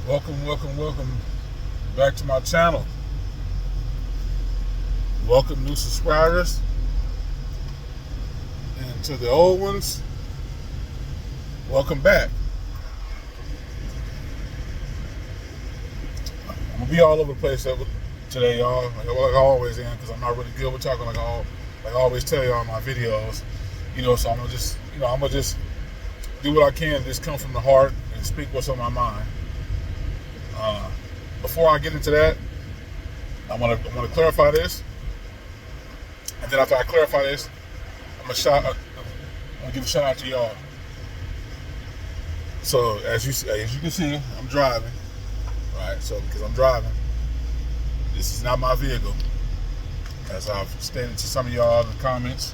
Welcome back to my channel. Welcome new subscribers, and to the old ones, welcome back. I'm gonna be all over the place today, y'all. Like I always am, because I'm not really good with talking like I always tell y'all in my videos. So I'm gonna just do what I can, just come from the heart and speak what's on my mind. Before I get into that, I want to clarify this, and then after I clarify this, I'm gonna give a shout out to y'all. So as you can see, I'm driving, right? So because I'm driving, this is not my vehicle. As I've stated to some of y'all in the comments,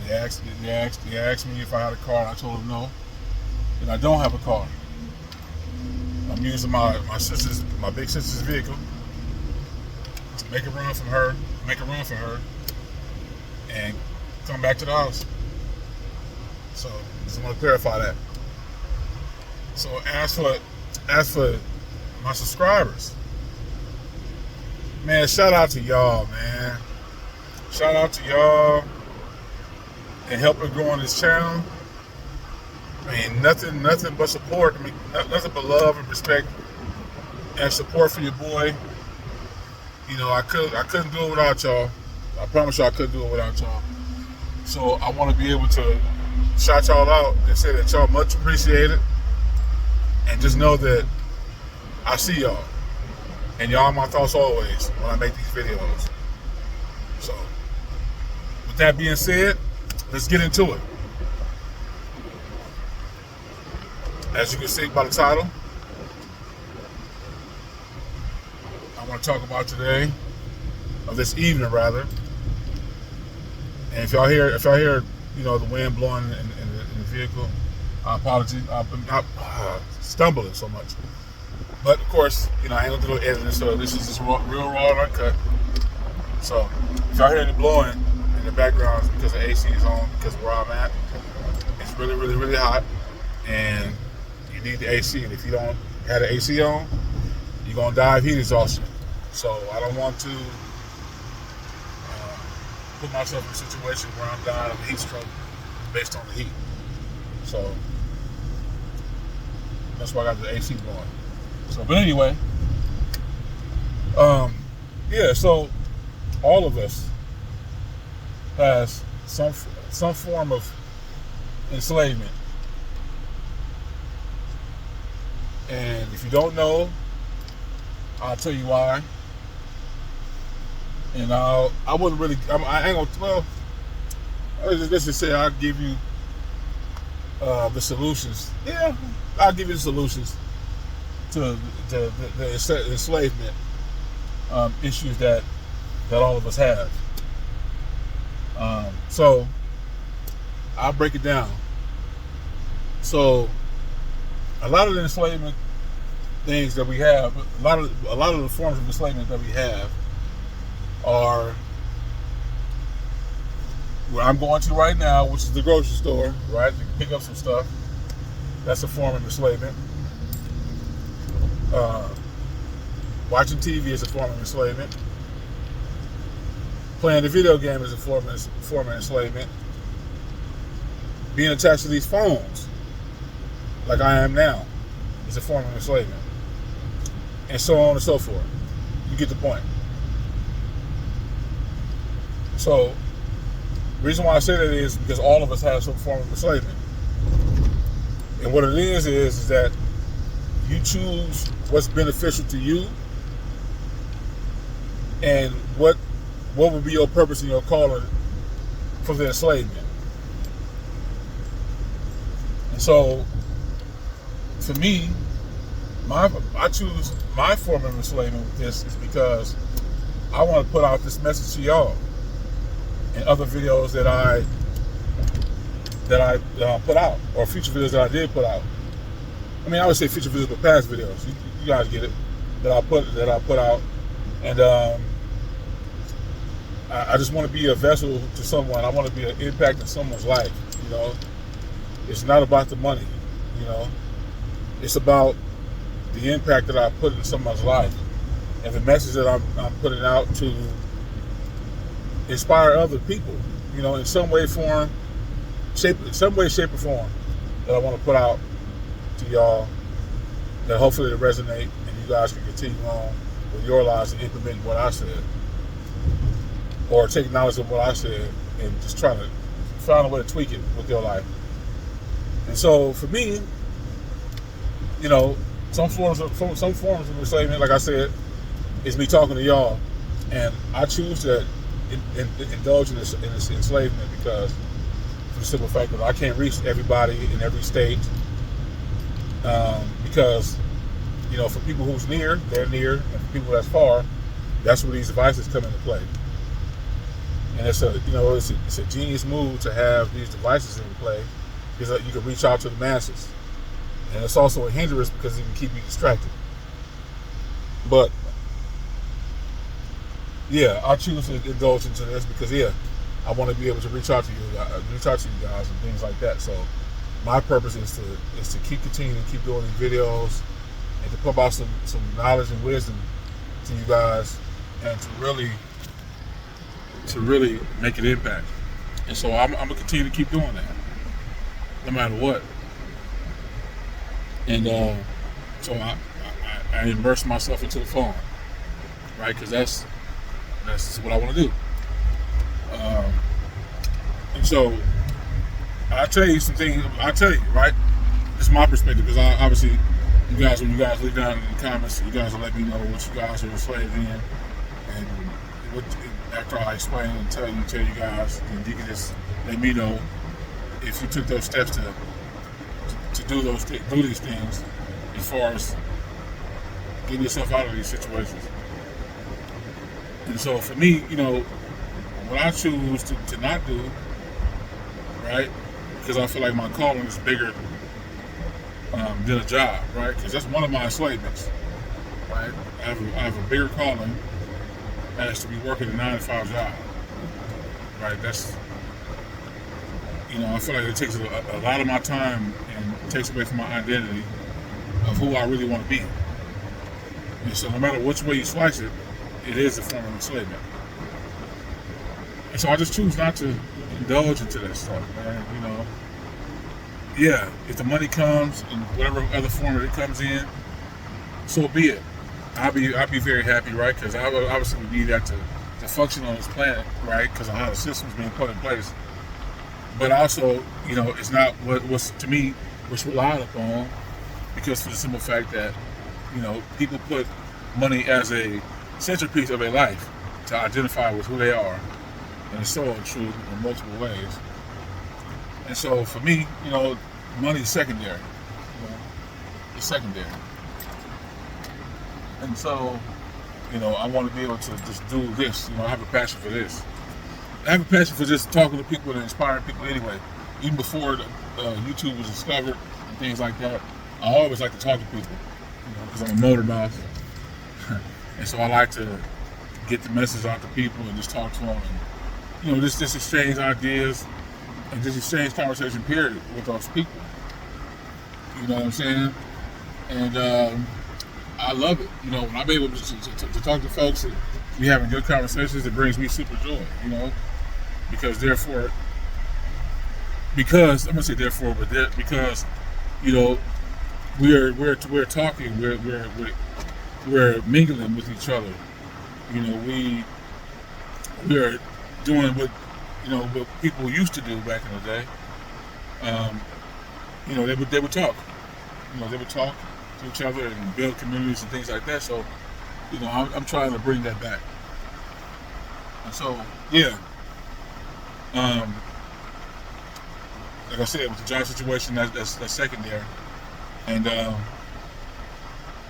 they asked me if I had a car, and I told them no, and I don't have a car. I'm using my big sister's vehicle to make a run for her, and come back to the house. So just want to clarify that. So as for my subscribers, man, shout out to y'all, man. Shout out to y'all and helping growing this channel. I mean, nothing but support. I mean, nothing but love and respect and support for your boy. I couldn't do it without y'all. I promise you I couldn't do it without y'all. So I want to be able to shout y'all out and say that y'all much appreciated. And just know that I see y'all. And y'all are my thoughts always when I make these videos. So with that being said, let's get into it. As you can see by the title, I want to talk about today, or this evening rather. And if y'all hear the wind blowing in the vehicle, I apologize. I'm not stumbling so much. But of course, I ain't gonna do no editing, so this is just real raw and uncut. So if y'all hear it blowing in the background, it's because the AC is on, because where I'm at, it's really, really, really hot, and you need the AC. And if you don't have the AC on, you're gonna die of heat exhaustion. So I don't want to put myself in a situation where I'm dying of a heat stroke based on the heat. So that's why I got the AC blowing. So, but anyway, so all of us has some form of enslavement. And if you don't know, I'll tell you why. And I ain't gonna, well, let's just say I'll give you the solutions. Yeah, I'll give you the solutions to the enslavement issues that all of us have. So I'll break it down. So a lot of the enslavement things that we have, a lot of the forms of enslavement that we have are where I'm going to right now, which is the grocery store, right? To pick up some stuff. That's a form of enslavement. Watching TV is a form of enslavement. Playing the video game is a form of enslavement. Being attached to these phones, like I am now, is a form of enslavement. And so on and so forth. You get the point. So, the reason why I say that is because all of us have some form of enslavement. And what it is that you choose what's beneficial to you and what would be your purpose and your calling for the enslavement. And so, for me, I choose my form of enslavement with this is because I want to put out this message to y'all in other videos that I put out, or future videos that I did put out. I mean, I would say future videos, but past videos. You guys get it. That I put out, and I just want to be a vessel to someone. I want to be an impact in someone's life. It's not about the money. It's about the impact that I put in someone's life, and the message that I'm putting out to inspire other people, in some way, form, shape or form, that I want to put out to y'all, that hopefully to resonate, and you guys can continue on with your lives and implement what I said, or take knowledge of what I said and just try to find a way to tweak it with your life. And so for me, some forms of enslavement, like I said, is me talking to y'all, and I choose to indulge in this enslavement because, for the simple fact that I can't reach everybody in every state, because for people who's near, they're near, and for people that's far, that's where these devices come into play. And it's a genius move to have these devices in play, because you can reach out to the masses, and it's also a hindrance because it can keep you distracted. But yeah, I choose to indulge into this because I want to be able to reach out to you guys and things like that. So my purpose is to continue to keep doing these videos and to pump out some knowledge and wisdom to you guys, and to really make an impact. And so I'm gonna continue to keep doing that, no matter what. And so I immerse myself into the phone, right? Because that's what I want to do. And so I tell you some things. I tell you, right? This is my perspective, because obviously, when you guys leave down in the comments, you guys will let me know what you guys are enslaved in, and after I explain and tell you guys, and you can just let me know if you took those steps to do these things, as far as getting yourself out of these situations. And so for me, what I choose to not do, right? Because I feel like my calling is bigger than a job, right? Because that's one of my enslavements, right? I have a bigger calling as to be working a 9-to-5 job, right? That's, I feel like it takes a lot of my time and takes away from my identity of who I really want to be. And so no matter which way you slice it, it is a form of enslavement. And so I just choose not to indulge into that stuff, man. If the money comes in whatever other form that it comes in, so be it. I'll be very happy, right? Because I obviously need that to function on this planet, right? Because of how the system's being put in place. But also, it's not what's to me what's relied upon, because for the simple fact that, people put money as a centerpiece of their life to identify with who they are, and it's so untrue in multiple ways. And so for me, money is secondary. It's secondary. And so, I want to be able to just do this. I have a passion for this. I have a passion for just talking to people and inspiring people anyway. Even before YouTube was discovered and things like that, I always like to talk to people, because I'm a motor mouth. And so I like to get the message out to people and just talk to them, and just exchange ideas and just exchange conversation, period, with those people. You know what I'm saying? And I love it. When I'm able to talk to folks and be having good conversations, it brings me super joy. Because I'm gonna say therefore, but because we're talking, we're mingling with each other. We're doing what people used to do back in the day. They would talk. They would talk to each other and build communities and things like that. So, I'm trying to bring that back. And so, like I said, with the job situation, that's secondary. And I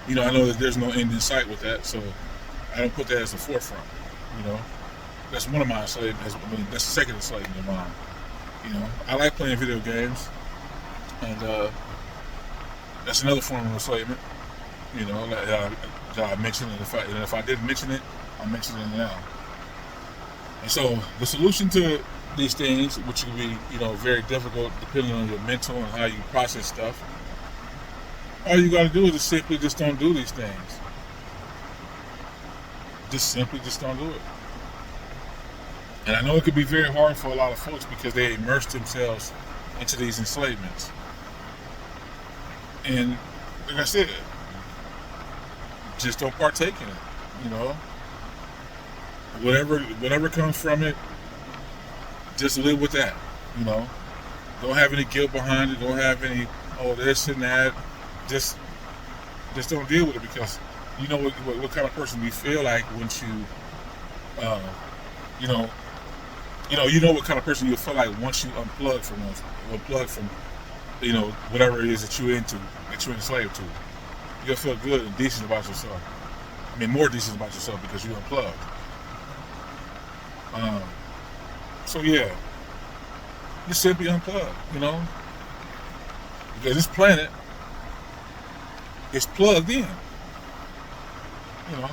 know that there's no end in sight with that, so I don't put that as the forefront. That's one of my enslavements. That's the second enslavement of mine. I like playing video games, and that's another form of enslavement. That I mentioned, and if I didn't mention it, I'm mentioning it now. And so the solution to these things, which can be very difficult depending on your mental and how you process stuff, All you got to do is just don't do these things. Just don't do it. And I know it could be very hard for a lot of folks because they immerse themselves into these enslavements. And like I said, just don't partake in it. You know, whatever comes from it, just live with that. You know, don't have any guilt behind it. Don't have any this and that. Just don't deal with it because you know what kind of person you feel like once you, you know what kind of person you feel like once you unplug from whatever it is that you're into, that you're enslaved to. You'll feel good and decent about yourself. I mean, more decent about yourself because you're unplugged. So yeah, just simply unplug. You know, because this planet is plugged in. You know,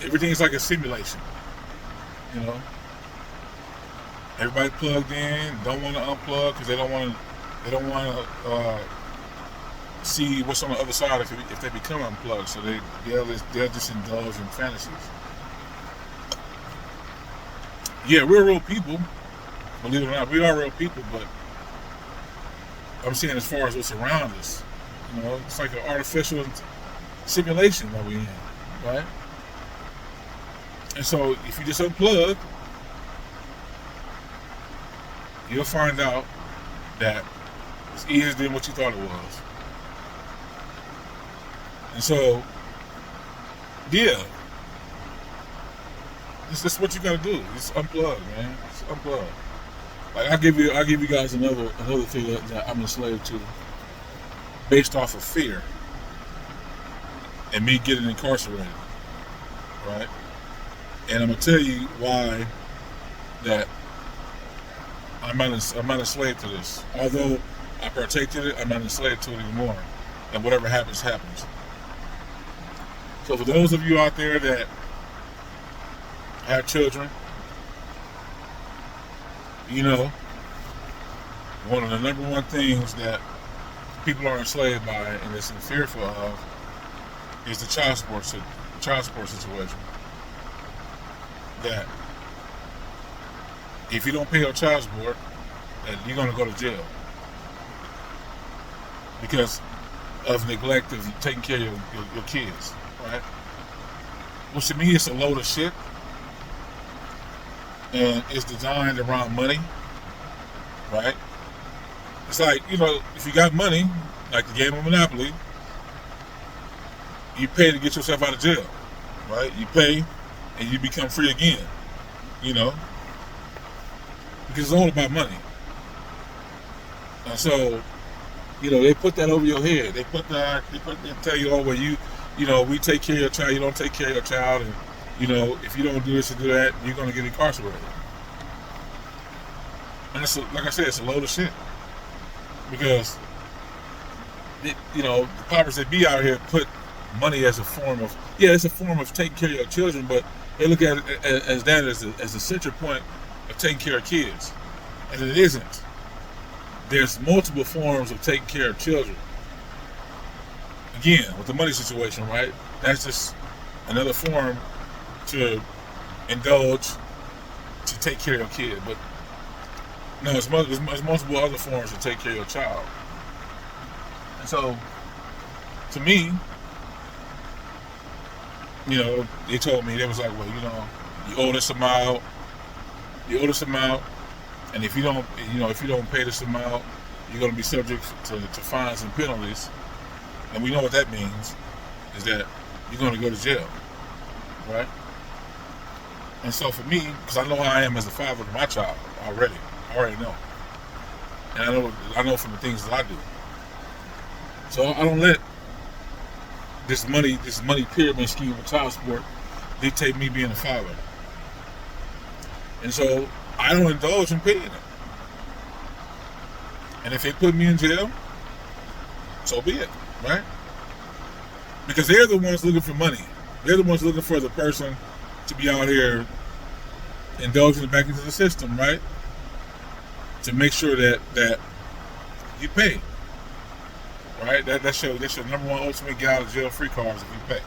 everything's like a simulation. You know, everybody plugged in, don't want to unplug because they don't want to see what's on the other side if they become unplugged. So they'll just indulge in fantasies. Yeah, we're real people. Believe it or not, we are real people. But I'm saying as far as what's around us, you know, it's like an artificial simulation that we're in, right? And so if you just unplug, you'll find out that it's easier than what you thought it was. And so, yeah, this is what you gotta do. Just unplug, man. Just unplug. Like I'll give you guys another thing that I'm enslaved to, based off of fear and me getting incarcerated, right? And I'm gonna tell you why that I'm not enslaved to this. Although I partake in it, I'm not enslaved to it anymore. And whatever happens, happens. So for those of you out there that have children, you know, one of the number one things that people are enslaved by and is fearful of is the child support situation. That if you don't pay your child support, that you're going to go to jail because of neglect of taking care of your kids, right? Which to me it's a load of shit, and it's designed around money, right? It's like, you know, if you got money, like the game of Monopoly, you pay to get yourself out of jail, right? You pay and you become free again, you know, because it's all about money. And so, you know, they put that over your head. They tell you, well, you know, we take care of your child, you don't take care of your child, and you know, if you don't do this or do that, you're gonna get incarcerated. And it's like I said, it's a load of shit because you know, the powers that be out here put money as a form of it's a form of taking care of your children, but they look at it as that as a central point of taking care of kids, and it isn't. There's multiple forms of taking care of children. Again, with the money situation, right? That's just another form to indulge to take care of your kid. But no, there's multiple other forms to take care of your child. And so, to me, you know, they told me, they was like, well, you know, you owe this amount, and if you don't pay this amount, you're going to be subject to fines and penalties. And we know what that means, is that you're going to go to jail, right? And so for me, because I know how I am as a father of my child already, I already know. And I know from the things that I do. So I don't let this money pyramid scheme of child support dictate me being a father. And so I don't indulge in paying it. And if they put me in jail, so be it, right? Because they're the ones looking for money. They're the ones looking for the person to be out here indulging back into the system, right? To make sure that you pay. right? That's your number one ultimate get out of jail free cards if you pay.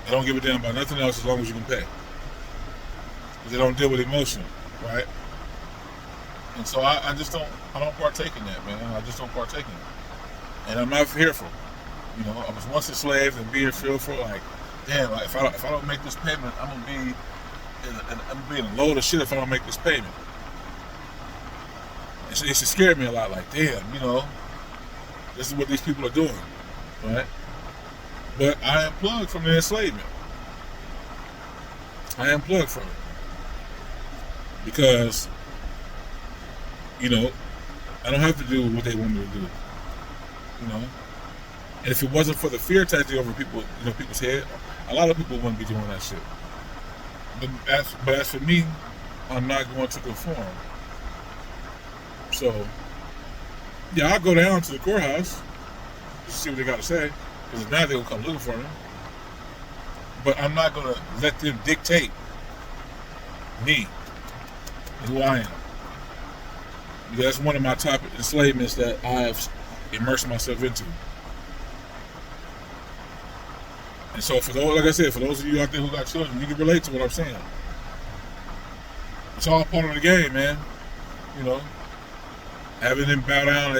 They don't give a damn about nothing else as long as you can pay. They don't deal with emotion, right? And so I just don't partake in that, man. I just don't partake in it, and I'm not fearful. You know, I was once enslaved and being fearful, like, damn, like, if I don't make this payment, I'm gonna be in a load of shit if I don't make this payment. It used to scare me a lot, like, damn, you know, this is what these people are doing, right? But I am plugged from the enslavement. I am plugged from it. Because, you know, I don't have to do what they want me to do. You know? And if it wasn't for the fear tactic over people's head, a lot of people wouldn't be doing that shit. But as for me, I'm not going to conform. So, yeah, I'll go down to the courthouse to see what they got to say, because now they're going to come looking for me. But I'm not going to let them dictate me and who I am. Because that's one of my top enslavements that I have immersed myself into. And so for those, like I said, for those of you out there who got children, you can relate to what I'm saying. It's all part of the game, man. You know, having them bow down,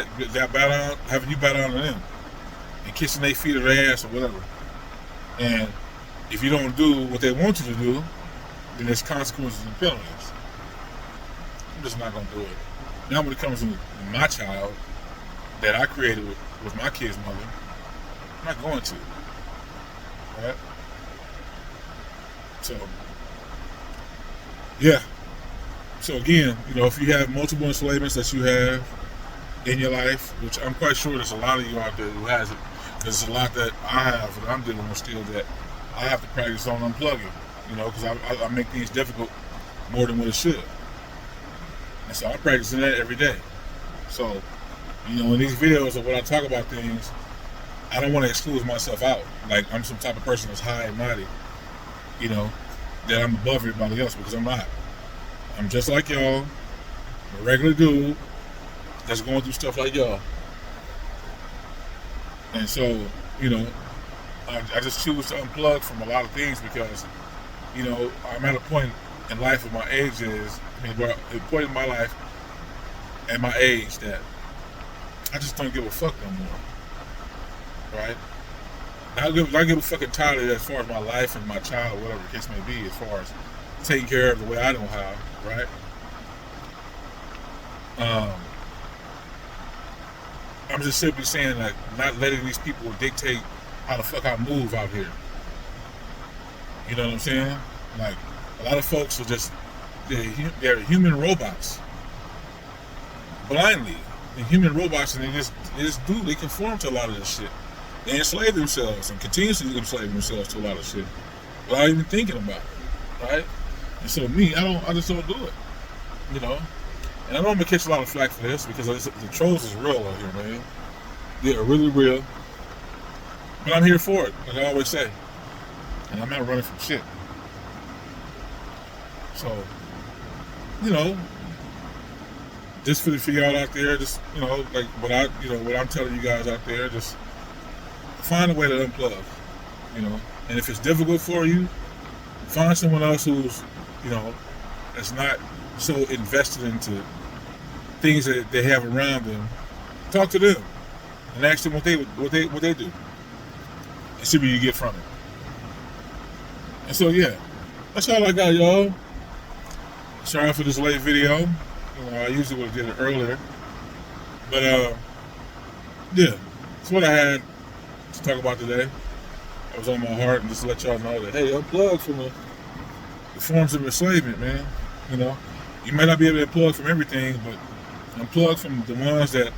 having you bow down to them, and kissing their feet or their ass or whatever. And if you don't do what they want you to do, then there's consequences and penalties. I'm just not gonna do it. Now, when it comes to my child that I created with my kid's mother, I'm not going to. Right? So, yeah. So again, you know, if you have multiple enslavements that you have in your life, which I'm quite sure there's a lot of you out there who has it, there's a lot that I have that I'm dealing with still that I have to practice on unplugging, you know, because I make things difficult more than what it should. And so I'm practicing that every day. So, you know, in these videos of when I talk about things, I don't want to exclude myself out. Like I'm some type of person that's high and mighty, you know, that I'm above everybody else, because I'm not. I'm just like y'all, a regular dude that's going through stuff like y'all. And so, you know, I just choose to unplug from a lot of things because, you know, I'm at a point in life of my age a point in my life at my age that I just don't give a fuck no more. Right? I give a fucking tired of it as far as my life and my child, whatever the case may be, as far as taking care of the way I know how, right? I'm just simply saying, like, not letting these people dictate how the fuck I move out here. You know what I'm saying? Like, a lot of folks are just, they're human robots. Blindly. They're human robots, and they conform to a lot of this shit. They enslave themselves and continuously enslave themselves to a lot of shit without even thinking about it, right? And so me, I just don't do it, you know? And I know I'm gonna catch a lot of flack for this because the trolls is real out here, man. They are really real. But I'm here for it, like I always say. And I'm not running from shit. So, you know, just for y'all out there, just, you know, like what I'm telling you guys out there, just find a way to unplug, you know. And if it's difficult for you, find someone else who's, you know, that's not so invested into things that they have around them. Talk to them and ask them what they do, and see what you get from it. And so, yeah, that's all I got, y'all. Sorry for this late video. You know, I usually would have did it earlier, but yeah, that's what I had to talk about today. That was on my heart, and just to let y'all know that, hey, unplug from the forms of enslavement, man. You know, you might not be able to unplug from everything, but unplug from the ones that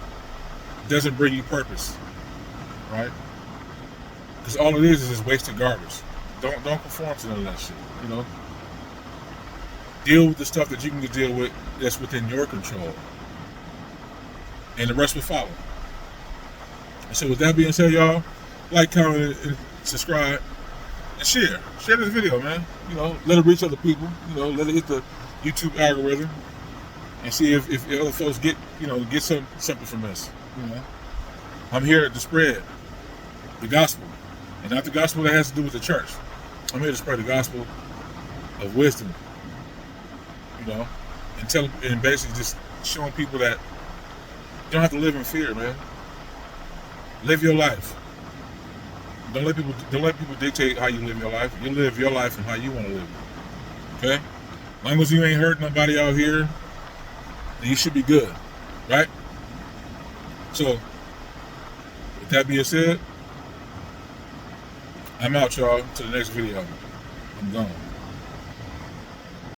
doesn't bring you purpose, right? Because all it is just wasted garbage. Don't conform to none of that shit, you know? Deal with the stuff that you can deal with that's within your control. And the rest will follow. And so with that being said, y'all, like, comment, and subscribe, and share. Share this video, man. You know, let it reach other people. You know, let it hit the YouTube algorithm, and see if other folks get something from this. You know. I'm here to spread the gospel, and not the gospel that has to do with the church. I'm here to spread the gospel of wisdom, and basically just showing people that you don't have to live in fear, man. Live your life. Don't let people dictate how you live your life. You live your life and how you want to live it. Okay? As long as you ain't hurt nobody out here, then you should be good. Right? So, with that being said, I'm out, y'all. To the next video. I'm gone.